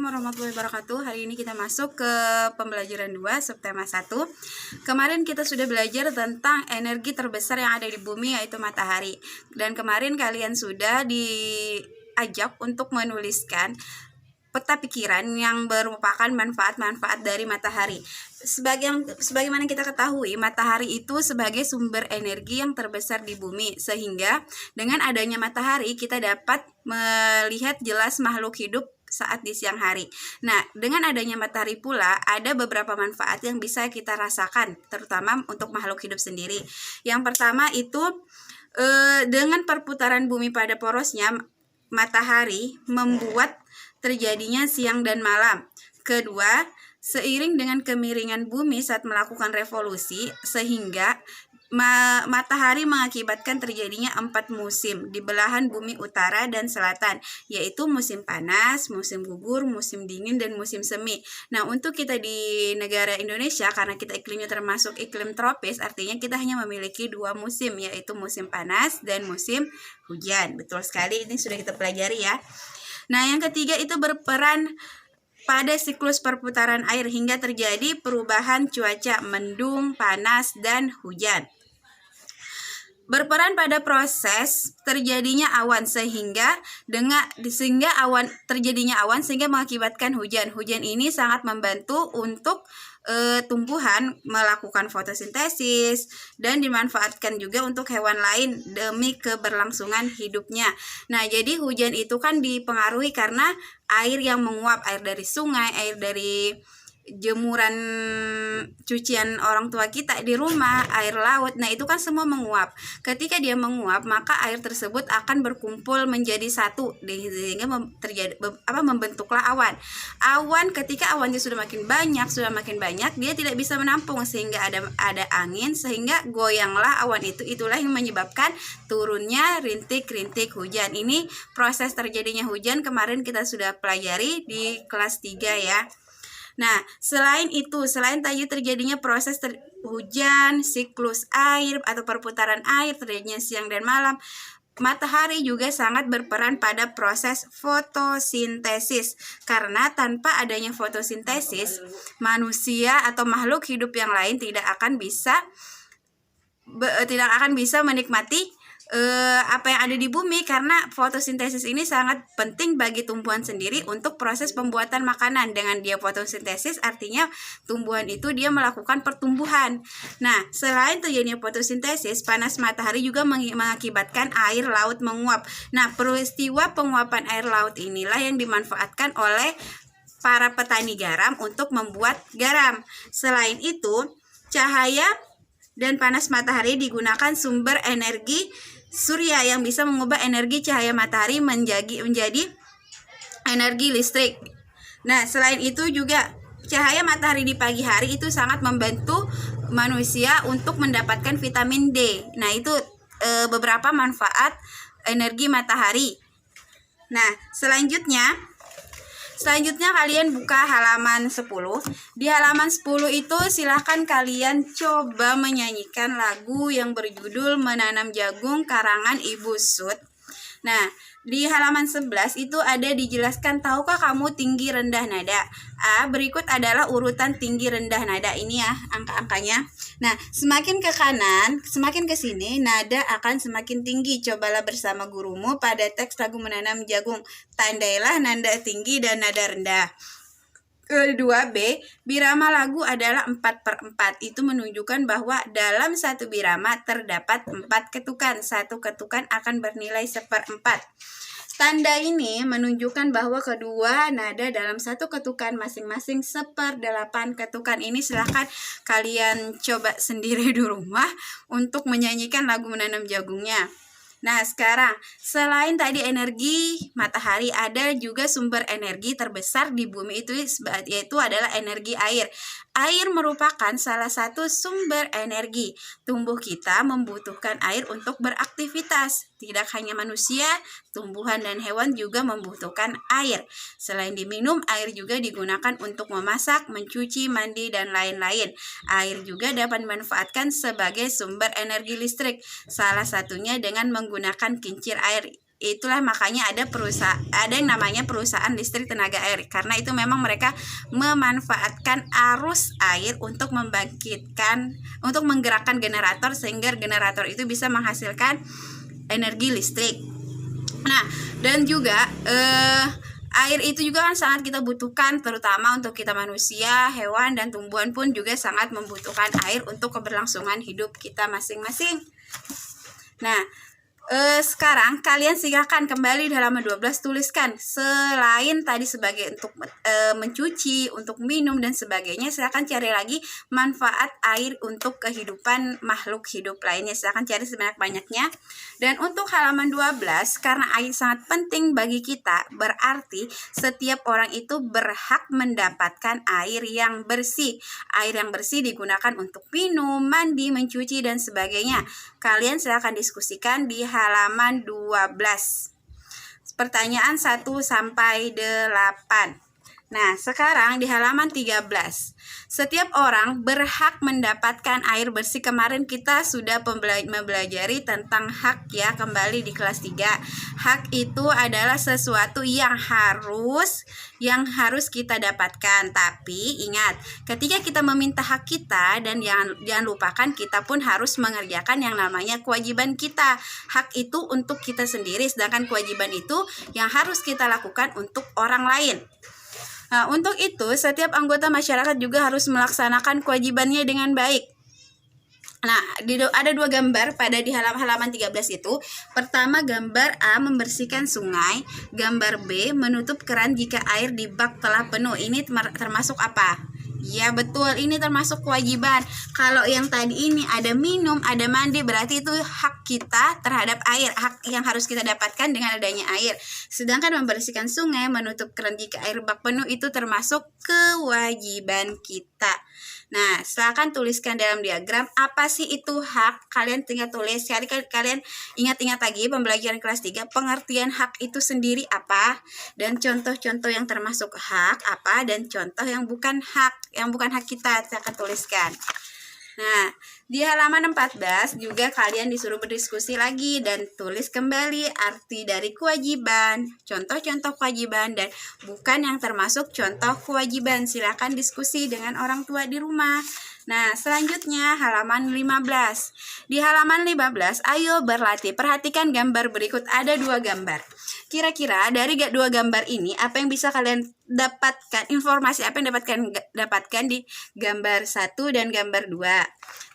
warahmatullahi wabarakatuh. Hari ini kita masuk ke pembelajaran 2 subtema 1. Kemarin kita sudah belajar tentang energi terbesar yang ada di bumi, yaitu matahari. Dan kemarin kalian sudah diajak untuk menuliskan peta pikiran yang merupakan manfaat-manfaat dari matahari. Sebagaimana kita ketahui, matahari itu sebagai sumber energi yang terbesar di bumi, sehingga dengan adanya matahari kita dapat melihat jelas makhluk hidup saat di siang hari. Nah, dengan adanya matahari pula ada beberapa manfaat yang bisa kita rasakan, terutama untuk makhluk hidup sendiri. Yang pertama itu dengan perputaran bumi pada porosnya, matahari membuat terjadinya siang dan malam. Kedua, seiring dengan kemiringan bumi saat melakukan revolusi, sehingga matahari mengakibatkan terjadinya 4 musim di belahan bumi utara dan selatan, yaitu musim panas, musim gugur, musim dingin, dan musim semi. Nah, untuk kita di negara Indonesia, karena kita iklimnya termasuk iklim tropis, artinya kita hanya memiliki 2 musim, yaitu musim panas dan musim hujan. Betul sekali, ini sudah kita pelajari ya. Nah, yang ketiga itu berperan pada siklus perputaran air hingga terjadi perubahan cuaca mendung, panas, dan hujan. Berperan pada proses terjadinya awan sehingga mengakibatkan hujan. Hujan ini sangat membantu untuk tumbuhan melakukan fotosintesis dan dimanfaatkan juga untuk hewan lain demi keberlangsungan hidupnya. Nah, jadi hujan itu kan dipengaruhi karena air yang menguap, air dari sungai, air dari jemuran cucian orang tua kita di rumah, air laut. Nah, itu kan semua menguap. Ketika dia menguap, maka air tersebut akan berkumpul menjadi satu sehingga membentuklah awan. Awan, ketika awannya sudah makin banyak, dia tidak bisa menampung sehingga ada angin, sehingga goyanglah awan itu. Itulah yang menyebabkan turunnya rintik-rintik hujan. Ini proses terjadinya hujan kemarin kita sudah pelajari di kelas 3 ya. Nah, selain tadi terjadinya proses hujan, siklus air atau perputaran air, terjadinya siang dan malam, matahari juga sangat berperan pada proses fotosintesis. Karena tanpa adanya fotosintesis, manusia atau makhluk hidup yang lain tidak akan bisa menikmati apa yang ada di bumi, karena fotosintesis ini sangat penting bagi tumbuhan sendiri untuk proses pembuatan makanan. Dengan dia fotosintesis, artinya tumbuhan itu dia melakukan pertumbuhan. Nah, selain terjadinya fotosintesis, panas matahari juga mengakibatkan air laut menguap. Nah, peristiwa penguapan air laut inilah yang dimanfaatkan oleh para petani garam untuk membuat garam. Selain itu, cahaya dan panas matahari digunakan sumber energi surya yang bisa mengubah energi cahaya matahari menjadi energi listrik. Nah, selain itu juga cahaya matahari di pagi hari itu sangat membantu manusia untuk mendapatkan vitamin D. Nah, itu beberapa manfaat energi matahari. Nah, Selanjutnya kalian buka halaman 10. Di halaman 10 itu silahkan kalian coba menyanyikan lagu yang berjudul Menanam Jagung karangan Ibu Sud. Nah, di halaman 11 itu ada dijelaskan, tahukah kamu tinggi rendah nada? Berikut adalah urutan tinggi rendah nada ini ya, angka-angkanya. Nah, semakin ke kanan, semakin ke sini, nada akan semakin tinggi. Cobalah bersama gurumu pada teks lagu Menanam Jagung. Tandailah nada tinggi dan nada rendah. Kedua B, birama lagu adalah 4/4. Itu menunjukkan bahwa dalam satu birama terdapat 4 ketukan. Satu ketukan akan bernilai 1/4. Tanda ini menunjukkan bahwa kedua nada dalam satu ketukan masing-masing 1/8 ketukan. Ini silahkan kalian coba sendiri di rumah untuk menyanyikan lagu Menanam Jagungnya. Nah, sekarang selain tadi energi matahari, ada juga sumber energi terbesar di bumi itu, yaitu adalah energi air. Air merupakan salah satu sumber energi. Tubuh kita membutuhkan air untuk beraktivitas. Tidak hanya manusia, tumbuhan dan hewan juga membutuhkan air. Selain diminum, air juga digunakan untuk memasak, mencuci, mandi, dan lain-lain. Air juga dapat dimanfaatkan sebagai sumber energi listrik. Salah satunya dengan menggunakan kincir air. Itulah makanya ada yang namanya perusahaan listrik tenaga air, karena itu memang mereka memanfaatkan arus air untuk menggerakkan generator, sehingga generator itu bisa menghasilkan energi listrik. Nah, dan juga air itu juga kan sangat kita butuhkan, terutama untuk kita manusia, hewan, dan tumbuhan pun juga sangat membutuhkan air untuk keberlangsungan hidup kita masing-masing. Nah, sekarang kalian silakan kembali di halaman 12, tuliskan selain tadi sebagai untuk mencuci, untuk minum dan sebagainya, silakan cari lagi manfaat air untuk kehidupan makhluk hidup lainnya. Silakan cari sebanyak-banyaknya. Dan untuk halaman 12, karena air sangat penting bagi kita, berarti setiap orang itu berhak mendapatkan air yang bersih. Air yang bersih digunakan untuk minum, mandi, mencuci dan sebagainya. Kalian silakan diskusikan di halaman 12. Pertanyaan 1 sampai 8. Nah, sekarang di halaman 13. Setiap orang berhak mendapatkan air bersih. Kemarin kita sudah mempelajari tentang hak ya, kembali di kelas 3. Hak itu adalah sesuatu yang harus kita dapatkan. Tapi ingat, ketika kita meminta hak kita, dan jangan lupakan kita pun harus mengerjakan yang namanya kewajiban kita. Hak itu untuk kita sendiri, sedangkan kewajiban itu yang harus kita lakukan untuk orang lain. Nah, untuk itu setiap anggota masyarakat juga harus melaksanakan kewajibannya dengan baik. Nah, ada 2 gambar pada di halaman 13 itu. Pertama, gambar A membersihkan sungai, gambar B menutup keran jika air di bak telah penuh. Ini termasuk apa? Ya betul, ini termasuk kewajiban. Kalau yang tadi ini ada minum, ada mandi, berarti itu hak kita terhadap air, hak yang harus kita dapatkan dengan adanya air. Sedangkan membersihkan sungai, menutup keran jika air bak penuh, itu termasuk kewajiban kita. Nah, silakan tuliskan dalam diagram apa sih itu hak. Kalian tinggal tulis. Kalian ingat-ingat lagi pembelajaran kelas 3, pengertian hak itu sendiri apa, dan contoh-contoh yang termasuk hak apa, dan contoh yang bukan hak kita. Silakan tuliskan. Nah, di halaman 14 juga kalian disuruh berdiskusi lagi dan tulis kembali arti dari kewajiban, contoh-contoh kewajiban, dan bukan yang termasuk contoh kewajiban. Silakan diskusi dengan orang tua di rumah. Nah, selanjutnya halaman 15. Di halaman 15, ayo berlatih. Perhatikan gambar berikut. Ada 2 gambar. Kira-kira dari 2 gambar ini, apa yang bisa kalian dapatkan, informasi apa yang dapatkan di gambar 1 dan gambar 2.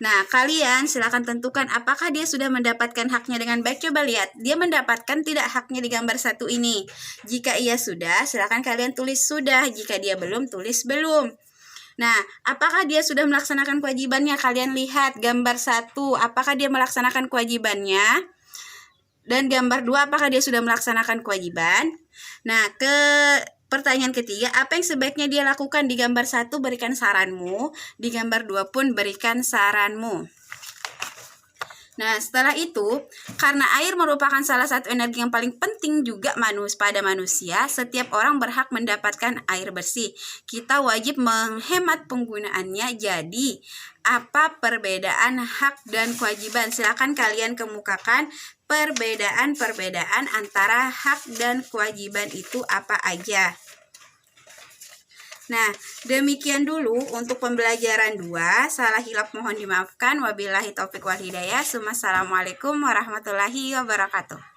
Nah, kalian silakan tentukan apakah dia sudah mendapatkan haknya dengan baik. Coba lihat, dia mendapatkan tidak haknya di gambar 1 ini. Jika iya sudah, silakan kalian tulis sudah. Jika dia belum, tulis belum. Nah, apakah dia sudah melaksanakan kewajibannya? Kalian lihat gambar 1, apakah dia melaksanakan kewajibannya? Dan gambar 2, apakah dia sudah melaksanakan kewajiban? Nah, pertanyaan ketiga, apa yang sebaiknya dia lakukan? Di gambar 1 berikan saranmu, di gambar 2 pun berikan saranmu. Nah, setelah itu, karena air merupakan salah satu energi yang paling penting juga pada manusia, setiap orang berhak mendapatkan air bersih. Kita wajib menghemat penggunaannya. Jadi, apa perbedaan hak dan kewajiban? Silakan kalian kemukakan perbedaan antara hak dan kewajiban itu apa aja. Nah, demikian dulu untuk pembelajaran 2. Salah hilaf mohon dimaafkan. Wabillahi taufiq wal hidayah. Assalamualaikum warahmatullahi wabarakatuh.